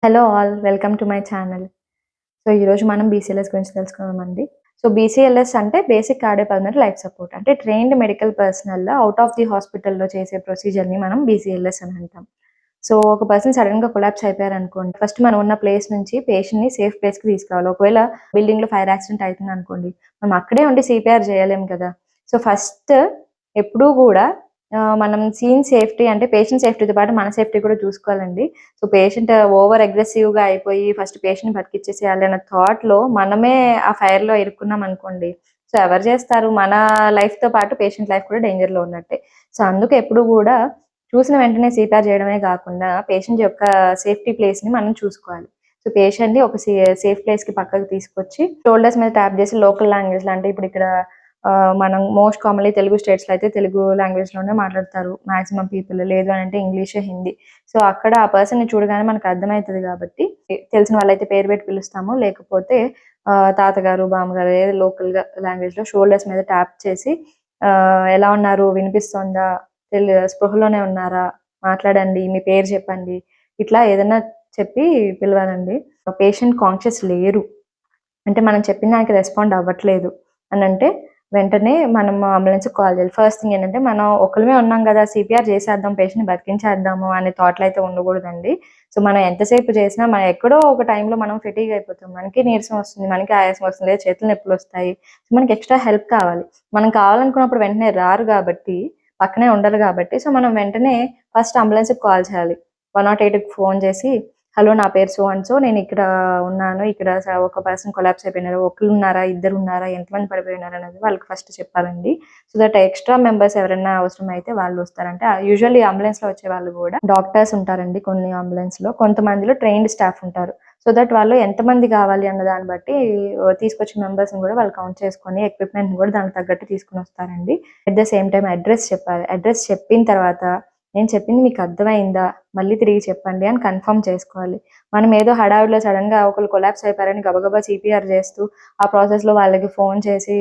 Hello all welcome to my channel. So ఈరోజు మనం బీసీఎల్ఎస్ గురించి తెలుసుకుందామండి. సో బీసీఎల్ఎస్ అంటే బేసిక్ కార్డియోపల్మనరీ లైఫ్ సపోర్ట్. అంటే trained medical personal out of the హాస్పిటల్‌లో చేసే ప్రొసీజర్‌ని మనం బీసీఎల్ఎస్ అని అంటాం. సో ఒక పర్సన్ సడెన్‌గా కొలాప్స్ అయిపోయారనుకోండి, ఫస్ట్ మనం ఉన్న ప్లేస్ నుంచి పేషెంట్‌ని సేఫ్ ప్లేస్‌కి తీసుకురావాలి. ఒకవేళ బిల్డింగ్‌లో ఫైర్ యాక్సిడెంట్ అయితుందనుకోండి, మనం అక్కడే ఉండి సీపీఆర్ చేయలేం కదా! సో ఫస్ట్ ఎప్పుడూ గూడా మనం సీన్ సేఫ్టీ అంటే పేషెంట్ సేఫ్టీతో పాటు మన సేఫ్టీ కూడా చూసుకోవాలండి. సో పేషెంట్ ఓవర్ అగ్రెసివ్‌గా అయిపోయి ఫస్ట్ పేషెంట్‌ని బతికిచ్చేసేయాలి అన్న థాట్‌లో మనమే ఆ ఫైర్‌లో ఇరుక్కున్నామనుకోండి, సో ఎవరు చేస్తారు? మన లైఫ్‌తో పాటు పేషెంట్ లైఫ్ కూడా డేంజర్‌లో ఉన్నట్టే. సో అందుకే ఎప్పుడు గూడా చూసిన వెంటనే సీపీఆర్ చేయడమే గాకుండా పేషెంట్ యొక్క సేఫ్టీ ప్లేస్‌ని మనం చూసుకోవాలి. సో పేషెంట్‌ని ఒక సేఫ్ ప్లేస్‌కి పక్కకు తీసుకొచ్చి షోల్డర్స్ మీద ట్యాప్ చేసి లోకల్ లాంగ్వేజ్‌లో అంటే ఇప్పుడు ఇక్కడ మనం మోస్ట్ కామన్‌లీ తెలుగు స్టేట్స్‌లో అయితే తెలుగు లాంగ్వేజ్‌లోనే మాట్లాడతారు మాక్సిమం పీపుల్. లేదు అనంటే ఇంగ్లీష్, హిందీ. సో అక్కడ ఆ పర్సన్‌ని చూడగానే మనకు అర్థమైతది గాబట్టి, తెలిసిన వాళ్ళైతే పేరు పెట్టి పిలుస్తాము. లేకపోతే తాతగారు, బామ్మగారు ఏదో లోకల్‌గా లాంగ్వేజ్‌లో షోల్డర్స్ మీద ట్యాప్ చేసి ఎలా ఉన్నారు? వినిపిస్తోందా? స్పృహలోనే ఉన్నారా? మాట్లాడండి. మీ పేరు చెప్పండి. ఇట్లా ఏదన్నా చెప్పి పిలవాలండి. పేషెంట్ కాన్షియస్ లేరు. అంటే మనం చెప్పిన దానికి రెస్పాండ్ అవ్వట్లేదు అనంటే, వెంటనే మనం అంబులెన్స్‌కి కాల్ చేయాలి. ఫస్ట్ థింగ్ ఏంటంటే, మనం ఒక్కళ్ళమే ఉన్నాం గదా! సీపీఆర్ చేసేద్దాం, పేషెంట్‌ని బతికించేద్దాము అనే థాట్‌లో అయితే ఉండకూడదండి. సో, మనం ఎంతసేపు చేసినా మనం ఎక్కడో ఒక టైంలో మనం ఫెటీగ్ అయిపోతాం. మనకి నీరసం వస్తుంది, మనకి ఆయాసం వస్తుంది, లేదా చేతులు నొప్పులొస్తాయి. సో, మనకి ఎక్స్‌ట్రా హెల్ప్ కావాలి. మనం కావాలనుకున్నప్పుడు వెంటనే రారు గాబట్టి, పక్కనే ఉండరు గాబట్టి, సో, మనం వెంటనే ఫస్ట్ అంబులెన్స్‌కి కాల్ చేయాలి. 108కి ఫోన్ చేసి హలో నా పేరు సో అండ్ సో నేనిక్కడ ఉన్నాను. ఇక్కడ ఒక పర్సన్ కొలాప్స్ అయిపోయినారు. ఒకళ్ళున్నారా? ఇద్దరున్నారా? ఎంతమంది పడిపోయినారనేది వాళ్ళకి ఫస్ట్ చెప్పాలండి. సో దట్ ఎక్స్‌ట్రా మెంబర్స్ ఎవరైనా అవసరమైతే వాళ్ళొస్తారంటే యూజువల్లీ అంబులెన్స్‌లో వచ్చేవాళ్ళు గూడా డాక్టర్స్ ఉంటారండి కొన్ని అంబులెన్స్‌లో. కొంతమందిలో ట్రైన్డ్ స్టాఫ్ ఉంటారు. సో దట్ వాళ్ళు ఎంతమంది కావాలి అన్న దాన్ని బట్టి తీసుకొచ్చిన మెంబర్స్‌ని గూడా వాళ్ళు కౌంట్ చేసుకొని ఎక్విప్‌మెంట్‌ని గూడా దానికి తగ్గట్టు తీసుకొనొస్తారండి. At the same time address చెప్పాలి. అడ్రెస్ చెప్పిన తర్వాత నేను చెప్పింది మీకు అర్థమైందా? మళ్ళీ తిరిగి చెప్పండి అని కన్ఫర్మ్ చేసుకోవాలి. మనం ఏదో హడావిడిలో సడెన్‌గా ఒకళ్ళు కొలాప్స్ అయిపోయారని గబగబా సీపీఆర్ చేస్తూ, ఆ ప్రాసెస్‌లో వాళ్ళకి ఫోన్ చేసి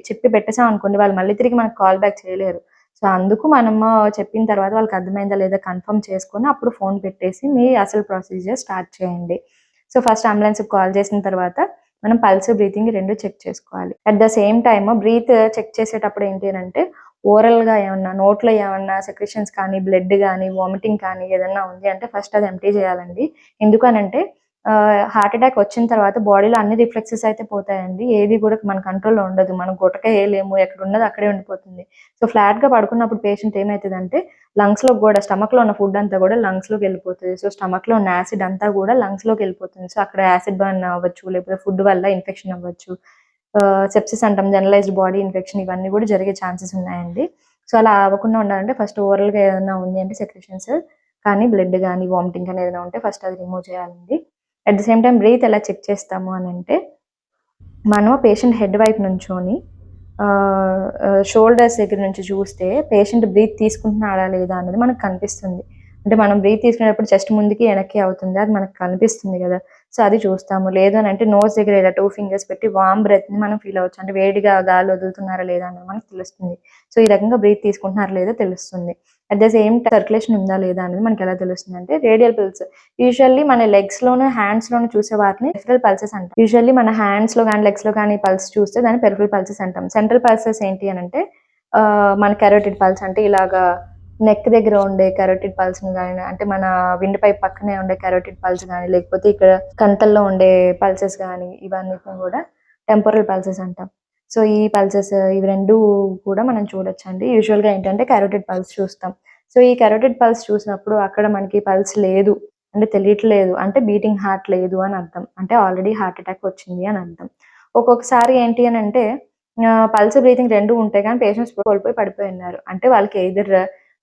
చెప్పి పెట్టేసాం అనుకోండి, వాళ్ళు మళ్ళీ తిరిగి మనకు కాల్ బ్యాక్ చేయలేరు. సో, అందుకు మనము చెప్పిన తర్వాత వాళ్ళకి అర్థమైందా లేదా కన్ఫర్మ్ చేసుకొని అప్పుడు ఫోన్ పెట్టేసి మీ అసలు ప్రొసీజర్ స్టార్ట్ చేయండి. సో, ఫస్ట్ అంబులెన్స్‌కి కాల్ చేసిన తర్వాత మనం పల్స్, బ్రీతింగ్ 2 చెక్ చేసుకోవాలి. At the same time breath check చేసేటప్పుడు ఏంటి అనంటే ఓరల్‌గా ఏమన్నా నోట్లో ఏమన్నా సెక్రీషన్స్ కానీ, బ్లడ్ గానీ, వామిటింగ్ కానీ ఏదన్నా ఉంది అంటే ఫస్ట్ అది ఎంప్టీ చేయాలండి. ఎందుకనంటే హార్ట్ అటాక్ వచ్చిన తర్వాత బాడీలో అన్ని రిఫ్లెక్సెస్ అయితే పోతాయండి. ఏది కూడా మన కంట్రోల్‌లో ఉండదు. మనం గుటకేయలేము. ఎక్కడున్నది అక్కడే ఉండిపోతుంది. సో, ఫ్లాట్‌గా పడుకున్నప్పుడు పేషెంట్ ఏమైతదంటే లంగ్స్‌లోకి గూడా స్టమక్‌లో ఉన్న ఫుడ్ అంతా గూడా లంగ్స్‌లోకి వెళ్ళిపోతది. సో, స్టమక్‌లో ఉన్న యాసిడ్ అంతా గూడా లంగ్స్‌లోకి వెళ్ళిపోతుంది. సో, అక్కడ యాసిడ్ బర్న్ అవ్వచ్చు. లేకపోతే ఫుడ్ వల్ల ఇన్ఫెక్షన్ అవ్వచ్చు. సెప్సిస్ అంటాం. జనరలైజ్డ్ బాడీ ఇన్ఫెక్షన్ ఇవన్నీ గూడా జరిగే ఛాన్సెస్ ఉన్నాయండి. సో, అలా అవ్వకుండా ఉండాలంటే ఫస్ట్ ఓరల్‌గా ఏదన్నా ఉంది అంటే సెక్రీషన్స్ కానీ, బ్లడ్ గానీ, వామిటింగ్ కానీ ఏదైనా ఉంటే ఫస్ట్ అది రిమూవ్ చేయాలండి. At the same time breath ఎలా చెక్ చేస్తాము అనంటే, మనం పేషెంట్ హెడ్ వైపు నుంచొని షోల్డర్స్ దగ్గర నుంచి చూస్తే పేషెంట్ బ్రీత్ తీసుకుంటున్నాడా లేదా అన్నది మనకు కనిపిస్తుంది. అంటే మనం బ్రీత్ తీసుకునేటప్పుడు చెస్ట్ ముందుకి, వెనక్కి అవుతుంది. అది మనకు కనిపిస్తుంది గదా! సో, అది చూస్తాము. లేదు అనంటే నోస్ దగ్గర ఇలా 2 ఫింగర్స్ పెట్టి వార్మ్ బ్రెత్‌ని మనం ఫీల్ అవ్వచ్చు. అంటే వేడిగా గాలి వదులుతున్నారా లేదా అన్నది మనకు తెలుస్తుంది. సో, ఈ రకంగా బ్రీత్ తీసుకుంటున్నారా లేదా తెలుస్తుంది. At the same time circulation ఉందా లేదా అనేది మనకెలా తెలుస్తుందంటే రేడియల్ పల్స్. యూజువల్లీ మన లెగ్స్‌లోను, హ్యాండ్స్‌లోను చూసే వాటిని పెరిఫెరల్ పల్సెస్ అంటాం. యూజువల్లీ మన హ్యాండ్స్‌లో గాని, లెగ్స్‌లో గాని పల్స్ చూస్తే దాన్ని పెరిఫెరల్ పల్సెస్ అంటాం. సెంట్రల్ పల్సెస్ ఏంటి అనంటే మన కరోటిడ్ పల్స్ అంటే ఇలాగా నెక్ దగ్గర ఉండే కరోటిడ్ పల్స్‌ని గాని, అంటే మన విండ్ పైప్ పక్కనే ఉండే కరోటిడ్ పల్స్ గాని, లేకపోతే ఇక్కడ కంఠంలో ఉండే పల్సెస్ గాని, ఇవన్నిటిని గూడా టెంపోరల్ పల్సెస్ అంటాం. సో, ఈ పల్సెస్ ఇవి 2 కూడా మనం చూడొచ్చండి. యూజువల్‌గా ఏంటంటే కరోటిడ్ పల్స్ చూస్తాం. సో, ఈ కరోటిడ్ పల్స్ చూసినప్పుడు అక్కడ మనకి పల్స్ లేదు అంటే తెలియట్లేదు అంటే బీటింగ్ హార్ట్ లేదు అని అర్థం. అంటే ఆల్రెడీ హార్ట్ అటాక్ వచ్చింది అని అర్థం. ఒక్కొక్కసారి ఏంటి అనంటే పల్స్, బ్రీతింగ్ 2 ఉంటాయి కానీ పేషెంట్స్ కోల్పోయి పడిపోయున్నారు. అంటే వాళ్ళకి ఎయిదర్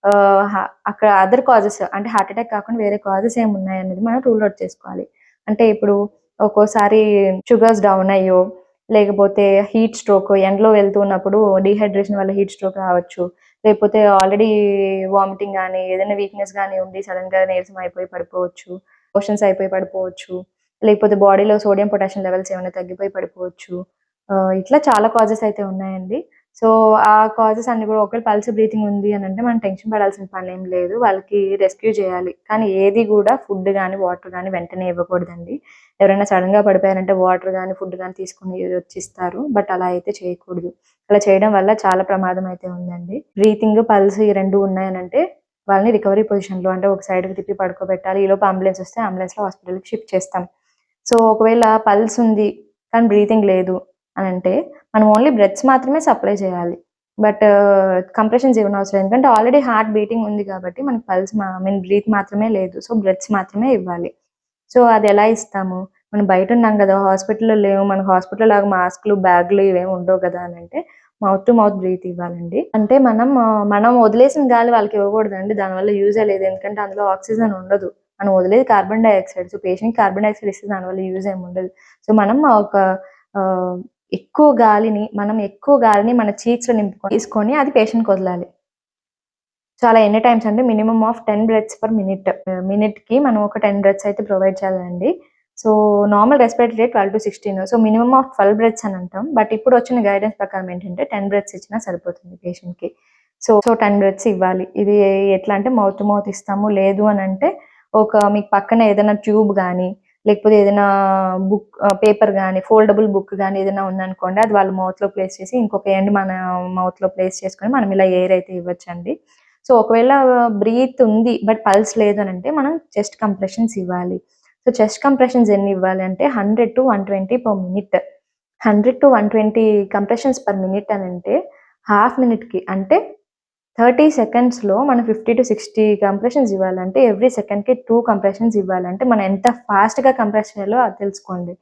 ఆహ్, హ అక్కడ అదర్ కాజెస్ అంటే హార్ట్ అటాక్ కాకుండా వేరే కాజెస్ ఏమున్నాయనేది మనం రూల్ ఔట్ చేసుకోవాలి. అంటే ఇప్పుడు ఒక్కోసారి షుగర్స్ డౌన్ అయ్యో, లేకపోతే హీట్ స్ట్రోక్ ఎండలో వెళ్తున్నప్పుడు డీహైడ్రేషన్ వల్ల హీట్ స్ట్రోక్ రావచ్చు. లేకపోతే ఆల్రెడీ వామిటింగ్ గాని, ఏదైనా వీక్‌నెస్ గాని ఉండి సడెన్‌గా నీరసం అయిపోయి పడిపోవచ్చు. మోషన్స్ అయిపోయి పడిపోవచ్చు. లేకపోతే బాడీలో సోడియం, పొటాషియం లెవెల్స్ ఏమైనా తగ్గిపోయి పడిపోవచ్చు. ఇట్లా చాలా కాజెస్ అయితే ఉన్నాయండి. సో ఆ కాజెస్ అన్ని కూడా ఒకవేళ పల్స్ బ్రీతింగ్ ఉంది అని అంటే మనం టెన్షన్ పడాల్సిన పని ఏం లేదు. వాళ్ళకి రెస్క్యూ చేయాలి. కానీ ఏది కూడా ఫుడ్ కానీ వాటర్ కానీ వెంటనే ఇవ్వకూడదండి. ఎవరైనా సడన్గా పడిపోయారంటే వాటర్ కానీ ఫుడ్ కానీ తీసుకుని వచ్చి ఇస్తారు. బట్ అలా అయితే చేయకూడదు. అలా చేయడం వల్ల చాలా ప్రమాదం అయితే ఉందండి. బ్రీతింగ్ పల్స్ ఈ రెండు ఉన్నాయనంటే వాళ్ళని రికవరీ పొజిషన్లో అంటే ఒక సైడ్కి తిప్పి పడుకోబెట్టాలి. ఈలోపు అంబులెన్స్ వస్తే అంబులెన్స్లో హాస్పిటల్కి షిఫ్ట్ చేస్తాం. సో ఒకవేళ పల్స్ ఉంది కానీ బ్రీతింగ్ లేదు అని అంటే మనం ఓన్లీ బ్రెత్స్ మాత్రమే సప్లై చేయాలి. బట్ కంప్రెషన్స్ ఇవ్వనవసరం. ఎందుకంటే ఆల్రెడీ హార్ట్ బీటింగ్ ఉంది కాబట్టి మనకి పల్స్ బ్రీత్ మాత్రమే లేదు. సో బ్రెత్స్ మాత్రమే ఇవ్వాలి. సో అది ఎలా ఇస్తాము? మనం బయట ఉన్నాం కదా, హాస్పిటల్లో లేవు. మనకు హాస్పిటల్లో లాగా మాస్క్లు బ్యాగ్లు ఇవేమి ఉండవు కదా అని అంటే మౌత్ టు మౌత్ బ్రీత్ ఇవ్వాలండి. అంటే మనం వదిలేసిన గాలి వాళ్ళకి ఇవ్వకూడదండి. దానివల్ల యూజే లేదు. ఎందుకంటే అందులో ఆక్సిజన్ ఉండదు. మనం వదిలేది carbon dioxide. So patient carbon dioxide ఇస్తే దానివల్ల యూజ్ ఏమి ఉండదు. సో మనం ఒక ఎక్కువ గాలిని మన చీక్స్లో తీసుకొని అది పేషెంట్కి వదలాలి. చాలా ఎన్ని టైమ్స్ అంటే minimum of 10 breaths per minute. మినిట్కి మనం ఒక 10 బ్రెత్స్ అయితే ప్రొవైడ్ చేయాలండి. So normal respiratory rate 12-16. So minimum of 12 breaths అని అంటాం. బట్ ఇప్పుడు వచ్చిన గైడెన్స్ ప్రకారం ఏంటంటే 10 బ్రెత్స్ ఇచ్చినా సరిపోతుంది పేషెంట్కి. సో 10 బ్రెత్స్ ఇవ్వాలి. ఇది ఎట్లా అంటే మౌత్ టు మౌత్ ఇస్తాము. లేదు అని అంటే మీకు పక్కన ఏదైనా ట్యూబ్ కానీ లేకపోతే ఏదైనా బుక్ పేపర్ కానీ ఫోల్డబుల్ బుక్ కానీ ఏదైనా ఉందనుకోండి, అది వాళ్ళ మౌత్లో ప్లేస్ చేసి ఇంకొక ఎండ్ మన మౌత్లో ప్లేస్ చేసుకొని మనం ఇలా ఎయిర్ అయితే ఇవ్వచ్చండి. సో ఒకవేళ బ్రీత్ ఉంది బట్ పల్స్ లేదు అని అంటే మనం చెస్ట్ కంప్రెషన్స్ ఇవ్వాలి. సో చెస్ట్ కంప్రెషన్స్ ఎన్ని ఇవ్వాలి అంటే 100-120 per minute. 100-120 compressions per minute అని అంటే హాఫ్ మినిట్కి అంటే 30 సెకండ్స్లో మనం 50-60 కంప్రెషన్స్ ఇవ్వాలంటే ఎవ్రీ సెకండ్కి 2 కంప్రెషన్స్ ఇవ్వాలంటే మనం ఎంత ఫాస్ట్గా కంప్రెస్ చేయాలో అది తెలుసుకోండి.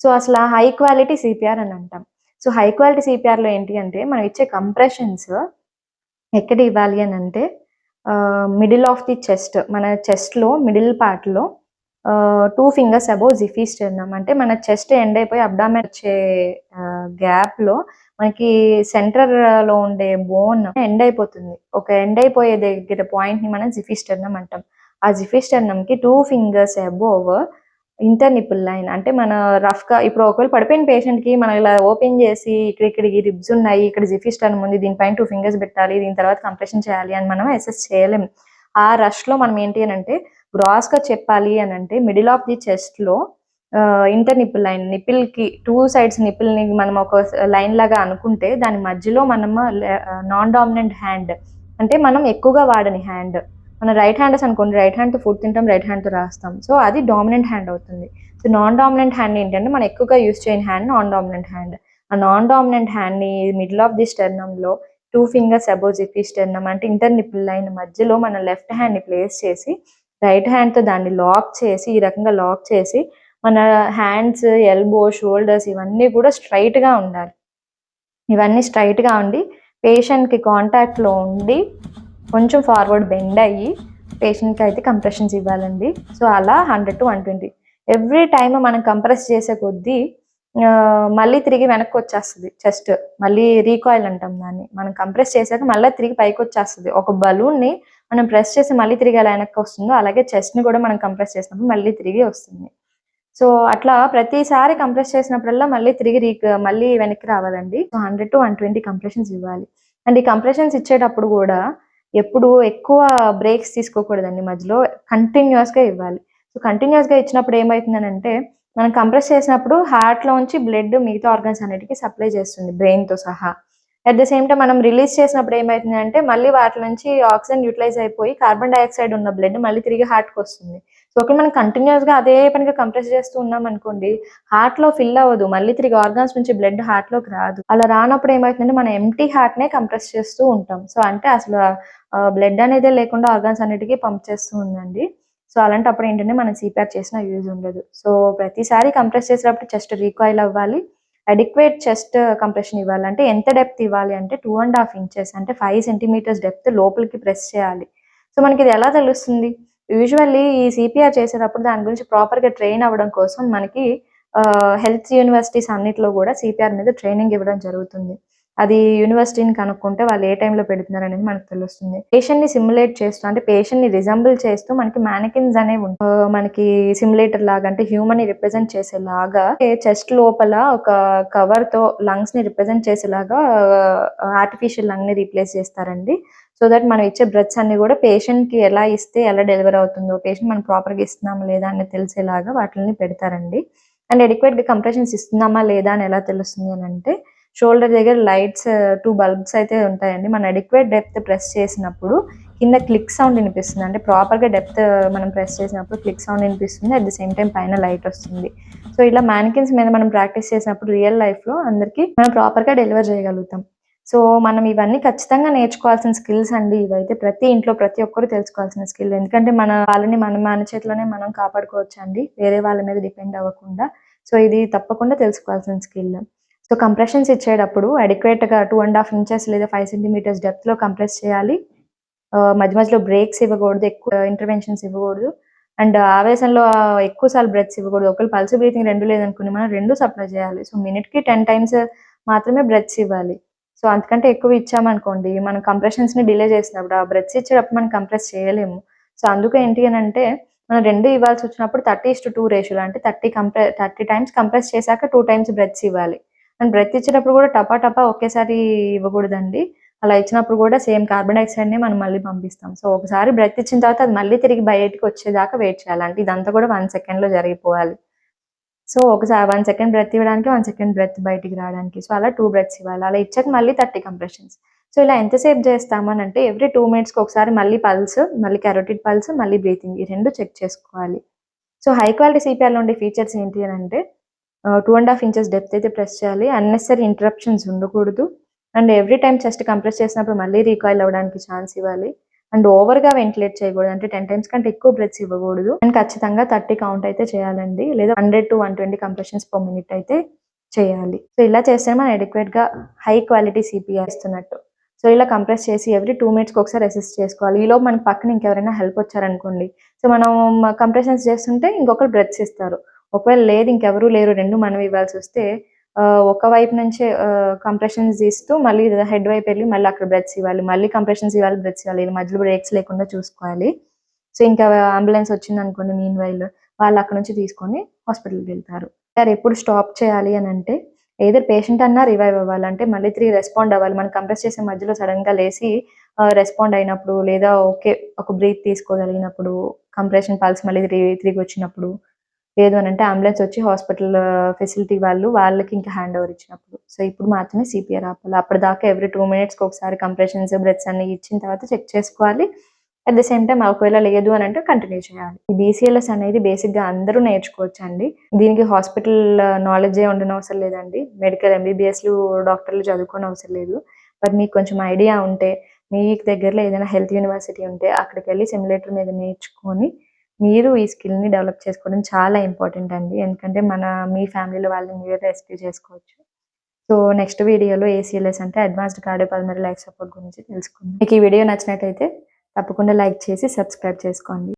సో అసలు హై క్వాలిటీ సిపిఆర్ అని అంటాం. సో హై క్వాలిటీ సిపిఆర్లో ఏంటి అంటే మనం ఇచ్చే కంప్రెషన్స్ ఎక్కడ ఇవ్వాలి అని అంటే మిడిల్ ఆఫ్ ది చెస్ట్, మన చెస్ట్లో మిడిల్ పార్ట్లో 2 ఫింగర్స్ అబోవ్ జిఫీ స్టెర్నమ్. అంటే మన చెస్ట్ ఎండ్ అయిపోయి అబ్డామెన్ వచ్చే గ్యాప్లో మనకి సెంటర్లో ఉండే బోన్ ఎండ్ అయిపోతుంది. ఒక ఎండ్ అయిపోయే దగ్గర పాయింట్ని మనం జిఫీ స్టెర్నమ్ అంటాం. ఆ జిఫీ స్టెర్నమ్కి 2 fingers above inter nipple line. అంటే మన రఫ్గా ఇప్పుడు ఒకవేళ పడిపోయిన పేషెంట్కి మనం ఇలా ఓపెన్ చేసి ఇక్కడికి రిబ్స్ ఉన్నాయి, ఇక్కడ జిఫీ స్టెర్నమ్ ఉంది, దీనిపైన 2 ఫింగర్స్ పెట్టాలి, దీని తర్వాత కంప్రెషన్ చేయాలి అని మనం అసెస్ చేయలేం. ఆ రష్లో మనం ఏంటి అని అంటే గ్రాస్గా చెప్పాలి అని అంటే మిడిల్ ఆఫ్ ది చెస్ట్లో ఇంటర్ నిపుల్ లైన్, నిపిల్కి 2 సైడ్స్ నిపిల్ని మనం ఒక లైన్ లాగా అనుకుంటే దాని మధ్యలో మనం నాన్ డామినెంట్ హ్యాండ్ అంటే మనం ఎక్కువగా వాడని హ్యాండ్, మన రైట్ హ్యాండర్స్ అనుకోండి, రైట్ హ్యాండ్తో ఫుడ్ తింటాం, రైట్ హ్యాండ్తో రాస్తాం. సో అది డామినెంట్ హ్యాండ్ అవుతుంది. సో నాన్ డామినెంట్ హ్యాండ్ ఏంటంటే మనం ఎక్కువగా యూస్ చేయని హ్యాండ్ నాన్ డామినెంట్ హ్యాండ్. ఆ నాన్ డామినెంట్ హ్యాండ్ని మిడిల్ ఆఫ్ ది స్టెర్నమ్లో 2 ఫింగర్స్ అబోవ్ జిఫీ స్టెర్నమ్ అంటే ఇంటర్ నిపుల్ లైన్ మధ్యలో మన లెఫ్ట్ హ్యాండ్ని ప్లేస్ చేసి రైట్ హ్యాండ్తో దాన్ని లాక్ చేసి ఈ రకంగా లాక్ చేసి మన హ్యాండ్స్, ఎల్బో, షోల్డర్స్ ఇవన్నీ కూడా స్ట్రైట్గా ఉండాలి. ఇవన్నీ స్ట్రైట్గా ఉండి పేషెంట్కి కాంటాక్ట్లో ఉండి కొంచెం ఫార్వర్డ్ బెండ్ అయ్యి పేషెంట్కి అయితే కంప్రెషన్స్ ఇవ్వాలండి. సో అలా 100-120 ఎవ్రీ టైమ్ మనం కంప్రెస్ చేసే కొద్దీ మళ్ళీ తిరిగి వెనక్కి వచ్చేస్తుంది చెస్ట్. మళ్ళీ రీకాయిల్ అంటాం దాన్ని. మనం కంప్రెస్ చేశాక మళ్ళీ తిరిగి పైకి వచ్చేస్తుంది. ఒక బలూన్ని మనం ప్రెస్ చేసి మళ్ళీ తిరిగి ఎలా వెనక్కి వస్తుందో అలాగే చెస్ట్ని కూడా మనం కంప్రెస్ చేసినప్పుడు మళ్ళీ తిరిగి వస్తుంది. సో అట్లా ప్రతిసారి కంప్రెస్ చేసినప్పుడల్లా మళ్ళీ వెనక్కి రావాలండి. సో 100-120 కంప్రెషన్స్ ఇవ్వాలి. అండ్ ఈ కంప్రెషన్స్ ఇచ్చేటప్పుడు కూడా ఎప్పుడు ఎక్కువ బ్రేక్స్ తీసుకోకూడదండి. మధ్యలో కంటిన్యూస్గా ఇవ్వాలి. సో కంటిన్యూస్గా ఇచ్చినప్పుడు ఏమవుతుందని అంటే మనం కంప్రెస్ చేసినప్పుడు హార్ట్లోంచి బ్లడ్ మిగతా ఆర్గన్స్ అన్నిటికీ సప్లై చేస్తుంది బ్రెయిన్తో సహా. అట్ ద సేమ్ టైం మనం రిలీజ్ చేసినప్పుడు ఏమవుతుంది అంటే మళ్ళీ వాటి నుంచి ఆక్సిజన్ యూటిలైజ్ అయిపోయి కార్బన్ డైఆక్సైడ్ ఉన్న బ్లడ్ మళ్ళీ తిరిగి హార్ట్కి వస్తుంది. సో ఒకవేళ మనం కంటిన్యూస్గా అదే పనిగా కంప్రెస్ చేస్తూ ఉన్నాం అనుకోండి, హార్ట్లో ఫిల్ అవ్వదు, మళ్ళీ తిరిగి ఆర్గాన్స్ నుంచి బ్లడ్ హార్ట్లోకి రాదు. అలా రానప్పుడు ఏమవుతుందంటే మనం ఎంటీ హార్ట్నే కంప్రెస్ చేస్తూ ఉంటాం. సో అంటే అసలు బ్లడ్ అనేదే లేకుండా ఆర్గాన్స్ అన్నిటికీ పంప్ చేస్తూ ఉందండి. సో అలాంటప్పుడు ఏంటంటే మనం సిపిఆర్ చేసిన యూజ్ ఉండదు. సో ప్రతిసారి కంప్రెస్ చేసేటప్పుడు చెస్ట్ రీకాయిల్ అవ్వాలి. అడిక్వేట్ చెస్ట్ కంప్రెషన్ ఇవ్వాలి. అంటే ఎంత డెప్త్ ఇవ్వాలి అంటే 2.5 ఇంచెస్ అంటే 5 సెంటీమీటర్స్ డెప్త్ లోపలికి ప్రెస్ చేయాలి. సో మనకి ఇది ఎలా తెలుస్తుంది? యూజువల్లీ ఈ సిపిఆర్ చేసేటప్పుడు దాని గురించి ప్రాపర్గా ట్రైన్ అవ్వడం కోసం మనకి హెల్త్ యూనివర్సిటీస్ అన్నిటిలో కూడా సిపిఆర్ మీద ట్రైనింగ్ ఇవ్వడం జరుగుతుంది. అది యూనివర్సిటీని కనుక్కుంటే వాళ్ళు ఏ టైంలో పెడుతున్నారు అనేది మనకు తెలుస్తుంది. పేషెంట్ ని సిమ్యులేట్ చేస్తూ అంటే పేషెంట్ ని రిజంబుల్ చేస్తూ మనకి మ్యానికిన్స్ అనేవి మనకి సిమ్యులేటర్ లాగా అంటే హ్యూమన్ ని రిప్రజెంట్ చేసేలాగా చెస్ట్ లోపల ఒక కవర్ తో లంగ్స్ ని రిప్రజెంట్ చేసేలాగా ఆర్టిఫిషియల్ లంగ్ ని రీప్లేస్ చేస్తారండి. సో దట్ మనం ఇచ్చే బ్రెత్స్ అన్ని కూడా పేషెంట్ కి ఎలా ఇస్తే ఎలా డెలివర్ అవుతుందో, పేషెంట్ మనం ప్రాపర్ గా ఇస్తున్నామా లేదా అని తెలిసేలాగా వాటిని పెడతారండి. అండ్ అడిక్వేట్ గా కంప్రెషన్స్ ఇస్తున్నామా లేదా అని ఎలా తెలుస్తుంది అని అంటే, షోల్డర్ దగ్గర లైట్స్ 2 బల్బ్స్ అయితే ఉంటాయండి. మనం అడిక్వేట్ డెప్త్ ప్రెస్ చేసినప్పుడు కింద క్లిక్ సౌండ్ వినిపిస్తుంది. అంటే ప్రాపర్ గా డెప్త్ మనం ప్రెస్ చేసినప్పుడు క్లిక్ సౌండ్ వినిపిస్తుంది. అట్ ది సేమ్ టైం పైన లైట్ వస్తుంది. సో ఇలా మ్యానికిన్స్ మీద మనం ప్రాక్టీస్ చేసినప్పుడు రియల్ లైఫ్ లో అందరికి మనం ప్రాపర్ గా డెలివర్ చేయగలుగుతాం. సో మనం ఇవన్నీ ఖచ్చితంగా నేర్చుకోవాల్సిన స్కిల్స్ అండి. ఇవైతే ప్రతి ఇంట్లో ప్రతి ఒక్కరు తెలుసుకోవాల్సిన స్కిల్. ఎందుకంటే వాళ్ళని మన చేతిలోనే మనం కాపాడుకోవచ్చండి. వేరే వాళ్ళ మీద డిపెండ్ అవ్వకుండా. సో ఇది తప్పకుండా తెలుసుకోవాల్సిన స్కిల్. సో కంప్రెషన్స్ ఇచ్చేటప్పుడు అడిక్వేట్‌గా 2½ ఇంచెస్ లేదా 5 సెంటీమీటర్స్ డెప్త్‌లో కంప్రెస్ చేయాలి. మధ్య మధ్యలో బ్రేక్స్ ఇవ్వకూడదు. ఎక్కువ ఇంటర్వెన్షన్స్ ఇవ్వకూడదు. అండ్ ఆవేశంలో ఎక్కువ సార్లు బ్రెత్స్ ఇవ్వకూడదు. ఒకవేళ పల్స్ బ్రీతింగ్ 2 లేదనుకోండి, మనం 2 సప్లై చేయాలి. సో మినిట్‌కి 10 టైమ్స్ మాత్రమే బ్రెత్స్ ఇవ్వాలి. సో అంతకంటే ఎక్కువ ఇచ్చామనుకోండి, మనం కంప్రెషన్స్‌ని డిలే చేసినప్పుడు, ఆ బ్రెత్స్ ఇచ్చేటప్పుడు మనం కంప్రెస్ చేయలేము. సో అందుకు ఏంటి అనంటే, మనం 2 ఇవ్వాల్సొచ్చినప్పుడు 30:2 రేషియోలో అంటే 30 టైమ్స్ కంప్రెస్ చేశాక 2 టైమ్స్ బ్రెత్స్ ఇవ్వాలి. అండ్ బ్రెత్ ఇచ్చేటప్పుడు కూడా టపా టపా ఒకేసారి ఇవ్వకూడదండి. అలా ఇచ్చినప్పుడు కూడా సేమ్ కార్బన్ డయాక్సైడ్‌నే మనం మళ్ళీ పంపిస్తాం. సో ఒకసారి బ్రెత్ ఇచ్చిన తర్వాత అది మళ్ళీ తిరిగి బయటికి వచ్చేదాకా వెయిట్ చేయాలి. అంటే ఇదంతా కూడా 1 సెకండ్‌లో జరిగిపోవాలి. సో ఒకసారి 1 సెకండ్ బ్రెత్ ఇవ్వడానికి, 1 సెకండ్ బ్రెత్ బయటికి రావడానికి. సో అలా 2 బ్రెత్స్ ఇవ్వాలి. అలా ఇచ్చాక మళ్ళీ 30 కంప్రెషన్స్. సో ఇలా ఎంతసేపు చేస్తామనంటే ఎవ్రీ 2 మినిట్స్‌కి ఒకసారి మళ్ళీ పల్స్, మళ్ళీ కెరోటిడ్ పల్స్, మళ్ళీ బ్రీతింగ్ ఈ 2 చెక్ చేసుకోవాలి. సో హై క్వాలిటీ సీపీఆర్‌లో ఉండే ఫీచర్స్ ఏంటి అనంటే 2½ ఇంచెస్ డెప్త్ అయితే ప్రెస్ చేయాలి. అన్నెసెసరీ ఇంటరప్షన్స్ ఉండకూడదు. And every time chest compress చేసినప్పుడు మళ్ళీ రీకాయిల్ అవ్వడానికి ఛాన్స్ ఇవ్వాలి. అండ్ ఓవర్‌గా వెంటిలేట్ చేయకూడదు. అంటే 10 టైమ్స్ కంటే ఎక్కువ బ్రెత్స్ ఇవ్వకూడదు. అండ్ ఖచ్చితంగా 30 కౌంట్ అయితే చేయాలండి. లేదా 100-120 కంప్రెషన్స్ పర్ మినిట్ అయితే చేయాలి. సో ఇలా చేస్తేనే మనం అడిక్వేట్‌గా హై క్వాలిటీ సీపీఆర్ ఇస్తున్నట్టు. సో ఇలా కంప్రెస్ చేసి ఎవ్రీ 2 మినిట్స్‌కి ఒకసారి అసిస్ట్ చేసుకోవాలి. ఈలోపు మనకి పక్కన ఇంకెవరైనా హెల్ప్ వచ్చారనుకోండి. సో మనం కంప్రెషన్స్ చేస్తుంటే ఇంకొకరు బ్రెత్స్ ఇస్తారు. ఒకవేళ లేదు ఇంకెవరు లేరు 2 మనం ఇవ్వాల్సొస్తే ఒక వైపు నుంచే కంప్రెషన్స్ ఇస్తూ మళ్ళీ హెడ్ వైపు వెళ్లి మళ్ళీ అక్కడ బ్రెత్స్ ఇవ్వాలి. మళ్ళీ కంప్రెషన్స్ ఇవ్వాలి, బ్రెత్స్ ఇవ్వాలి. మధ్యలో బ్రేక్స్ లేకుండా చూసుకోవాలి. సో ఇంకా అంబులెన్స్ వచ్చిందనుకోండి మీన్ వైల్ వాళ్ళు అక్కడ నుంచి తీసుకొని హాస్పిటల్‌కి వెళ్తారు. సార్ ఎప్పుడు స్టాప్ చేయాలి అనంటే ఎయిదర్ పేషెంట్ అన్నా రివైవ్ అవ్వాలి. అంటే మళ్ళీ తిరిగి రెస్పాండ్ అవ్వాలి. మనం కంప్రెస్ చేసే మధ్యలో సడెన్‌గా లేసి రెస్పాండ్ అయినప్పుడు లేదా ఓకే ఒక బ్రీత్ తీసుకోగలిగినప్పుడు కంప్రెషన్ పల్స్ మళ్ళీ తిరిగి వచ్చినప్పుడు లేదు అనంటే అంబులెన్స్ వచ్చి హాస్పిటల్ ఫెసిలిటీ వాళ్ళకి ఇంకా హ్యాండ్ ఓవర్ ఇచ్చినప్పుడు. సో ఇప్పుడు మాత్రమే సీపీఆర్ ఆపాలి. అప్పటిదాకా ఎవ్రీ 2 మినిట్స్‌కి ఒకసారి కంప్రెషన్స్, బ్రెత్స్ అన్ని ఇచ్చిన తర్వాత చెక్ చేసుకోవాలి. అట్ ద సేమ్ టైమ్ ఒకవేళ లేదు అనంటే కంటిన్యూ చేయాలి. ఈ బీసీఎల్ఎస్ అనేది బేసిక్‌గా అందరూ నేర్చుకోవచ్చండి. దీనికి హాస్పిటల్ నాలెడ్జే ఉండనవసరం లేదండి. మెడికల్ ఎంబీబీఎస్‌లు, డాక్టర్లు చదువుకోనవసరం లేదు. బట్ మీకు కొంచెం ఐడియా ఉంటే, మీకు దగ్గరలో ఏదైనా హెల్త్ యూనివర్సిటీ ఉంటే అక్కడికెళ్ళి సిమ్యులేటర్ మీద నేర్చుకొని మీరు ఈ స్కిల్‌ని డెవలప్ చేసుకోవడం చాలా ఇంపార్టెంట్ అండి. ఎందుకంటే మీ ఫ్యామిలీలో వాళ్ళని మీరే రెస్క్యూ చేసుకోవచ్చు. సో నెక్స్ట్ వీడియోలో ఏసీఎల్ఎస్ అంటే అడ్వాన్స్డ్ కార్డియోపల్మనరీ లైఫ్ సపోర్ట్ గురించి తెలుసుకుందాం. మీకు ఈ వీడియో నచ్చినట్టయితే తప్పకుండా లైక్ చేసి సబ్స్క్రైబ్ చేసుకోండి.